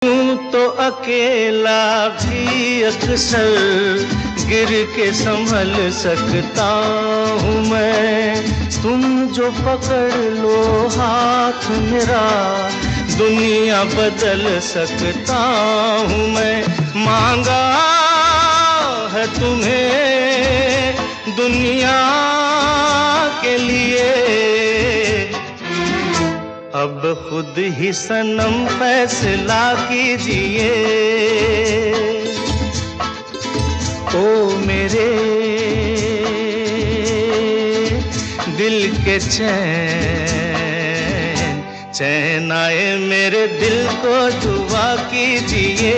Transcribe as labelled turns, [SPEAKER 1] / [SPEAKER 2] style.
[SPEAKER 1] यूं तो अकेला भी अक्सर गिर के संभल सकता हूँ मैं, तुम जो पकड़ लो हाथ मेरा दुनिया बदल सकता हूँ मैं। मांगा है तुम्हें दुनिया के लिए, अब खुद ही सनम फैसला कीजिए। ओ मेरे दिल के चैन, चैन आए मेरे दिल को दुआ कीजिए।